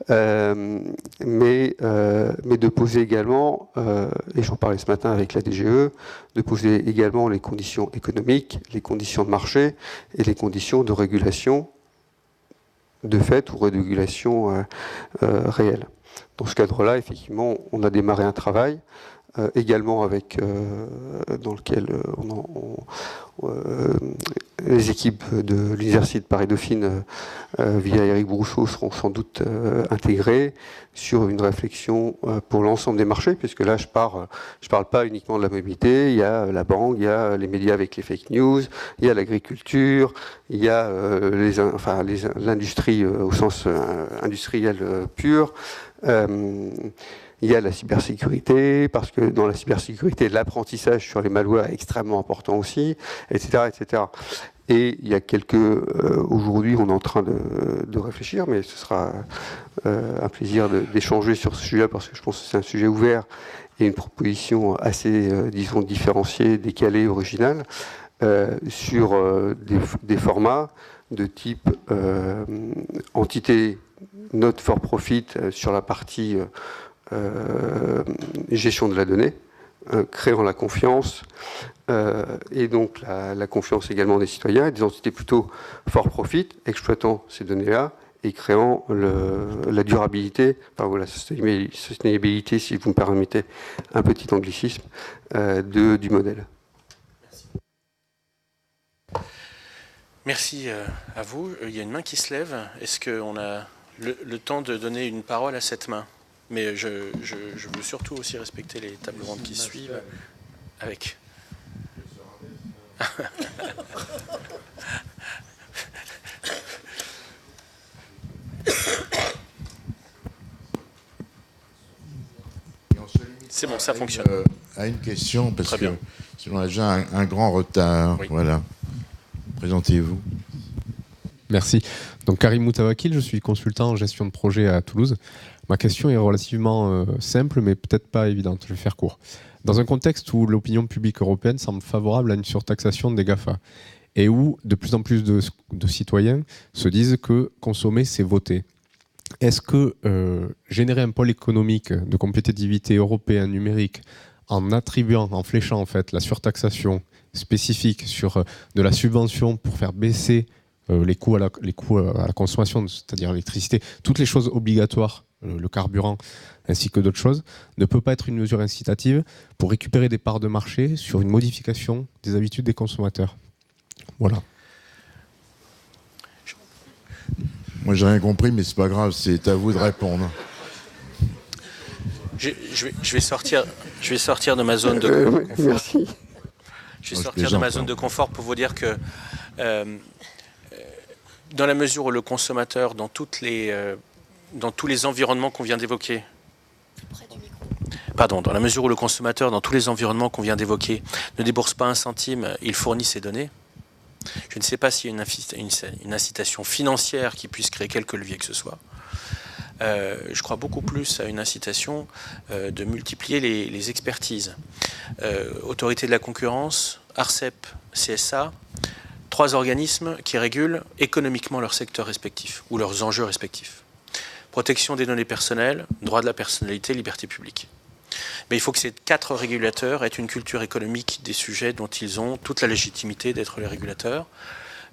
Mais de poser également, et j'en parlais ce matin avec la DGE, de poser également les conditions économiques, les conditions de marché et les conditions de régulation de fait ou de régulation réelle. Dans ce cadre-là, effectivement, on a démarré un travail également dans lequel les équipes de l'Université de Paris-Dauphine via Éric Brousseau seront sans doute intégrées sur une réflexion pour l'ensemble des marchés, puisque là je parle pas uniquement de la mobilité, il y a la banque, il y a les médias avec les fake news, il y a l'agriculture, il y a l'industrie au sens industriel pur. Il y a la cybersécurité, parce que dans la cybersécurité, l'apprentissage sur les malwares est extrêmement important aussi, etc., etc. Et il y a aujourd'hui, on est en train de réfléchir, mais ce sera un plaisir d'échanger sur ce sujet, parce que je pense que c'est un sujet ouvert et une proposition assez, disons, différenciée, décalée, originale, sur des formats de type entité not for profit sur la partie gestion de la donnée, créant la confiance, et donc la confiance également des citoyens, et des entités plutôt for profit, exploitant ces données-là, et créant la durabilité, la sustainability, si vous me permettez un petit anglicisme, du modèle. Merci à vous. Il y a une main qui se lève. Est-ce qu'on a le temps de donner une parole à cette main ? Mais je veux surtout aussi respecter les tables rondes qui suivent avec. C'est bon, ça fonctionne. À une question, parce Très que bien. on a déjà un grand retard. Oui. Voilà. Présentez-vous. Merci. Donc Karim Moutawakil, je suis consultant en gestion de projet à Toulouse. Ma question est relativement simple, mais peut-être pas évidente. Je vais faire court. Dans un contexte où l'opinion publique européenne semble favorable à une surtaxation des GAFA, et où de plus en plus de citoyens se disent que consommer, c'est voter, est-ce que générer un pôle économique de compétitivité européen numérique en attribuant, en fléchant en fait la surtaxation spécifique sur de la subvention pour faire baisser les coûts à la consommation, c'est-à-dire l'électricité, toutes les choses obligatoires, le carburant ainsi que d'autres choses, ne peut pas être une mesure incitative pour récupérer des parts de marché sur une modification des habitudes des consommateurs. Voilà. Moi, j'ai rien compris, mais c'est pas grave, c'est à vous de répondre. Je vais sortir de ma zone de confort. Merci. Je vais sortir de ma zone de confort pour vous dire que dans la mesure où le consommateur, dans tous les environnements qu'on vient d'évoquer, dans la mesure où le consommateur, dans tous les environnements qu'on vient d'évoquer, ne débourse pas un centime, il fournit ses données. Je ne sais pas s'il y a une incitation financière qui puisse créer quelque levier que ce soit. Je crois beaucoup plus à une incitation de multiplier les expertises. Autorité de la concurrence, ARCEP, CSA, 3 organismes qui régulent économiquement leurs secteurs respectifs ou leurs enjeux respectifs. Protection des données personnelles, droit de la personnalité, liberté publique. Mais il faut que ces 4 régulateurs aient une culture économique des sujets dont ils ont toute la légitimité d'être les régulateurs.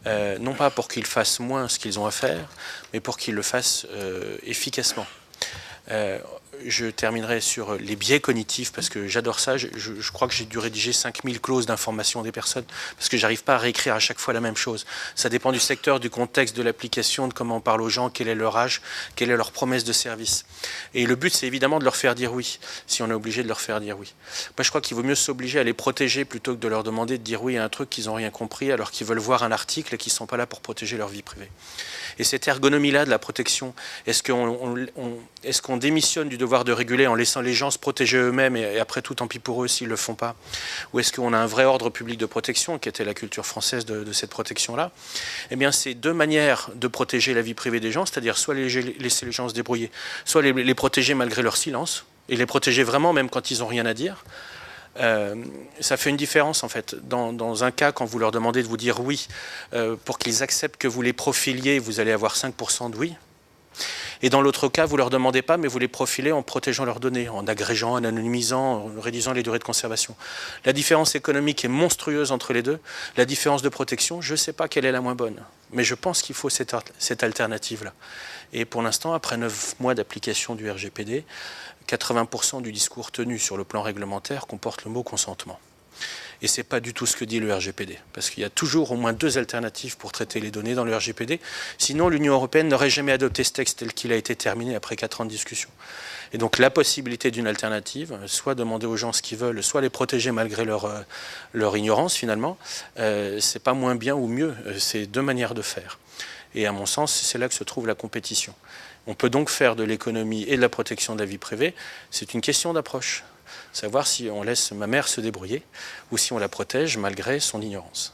Non pas pour qu'ils fassent moins ce qu'ils ont à faire, mais pour qu'ils le fassent efficacement. Je terminerai sur les biais cognitifs, parce que j'adore ça. Je crois que j'ai dû rédiger 5000 clauses d'information des personnes, parce que j'arrive pas à réécrire à chaque fois la même chose. Ça dépend du secteur, du contexte, de l'application, de comment on parle aux gens, quel est leur âge, quelle est leur promesse de service. Et le but, c'est évidemment de leur faire dire oui, si on est obligé de leur faire dire oui. Moi, je crois qu'il vaut mieux s'obliger à les protéger plutôt que de leur demander de dire oui à un truc qu'ils n'ont rien compris, alors qu'ils veulent voir un article et qu'ils ne sont pas là pour protéger leur vie privée. Et cette ergonomie-là de la protection, est-ce qu'on démissionne du devoir de réguler en laissant les gens se protéger eux-mêmes et après tout, tant pis pour eux s'ils ne le font pas? Ou est-ce qu'on a un vrai ordre public de protection, qui était la culture française de cette protection-là? Eh bien, c'est 2 manières de protéger la vie privée des gens, c'est-à-dire soit laisser les gens se débrouiller, soit les protéger malgré leur silence, et les protéger vraiment même quand ils n'ont rien à dire. Ça fait une différence en fait. Dans un cas, quand vous leur demandez de vous dire oui, pour qu'ils acceptent que vous les profiliez, vous allez avoir 5% de oui. Et dans l'autre cas, vous ne leur demandez pas, mais vous les profilez en protégeant leurs données, en agrégeant, en anonymisant, en réduisant les durées de conservation. La différence économique est monstrueuse entre les deux. La différence de protection, je ne sais pas quelle est la moins bonne. Mais je pense qu'il faut cette alternative-là. Et pour l'instant, après 9 mois d'application du RGPD, 80% du discours tenu sur le plan réglementaire comporte le mot consentement. Et ce n'est pas du tout ce que dit le RGPD, parce qu'il y a toujours au moins 2 alternatives pour traiter les données dans le RGPD. Sinon, l'Union européenne n'aurait jamais adopté ce texte tel qu'il a été terminé après 4 ans de discussion. Et donc la possibilité d'une alternative, soit demander aux gens ce qu'ils veulent, soit les protéger malgré leur ignorance finalement, c'est pas moins bien ou mieux, c'est 2 manières de faire. Et à mon sens, c'est là que se trouve la compétition. On peut donc faire de l'économie et de la protection de la vie privée, c'est une question d'approche. Savoir si on laisse ma mère se débrouiller ou si on la protège malgré son ignorance.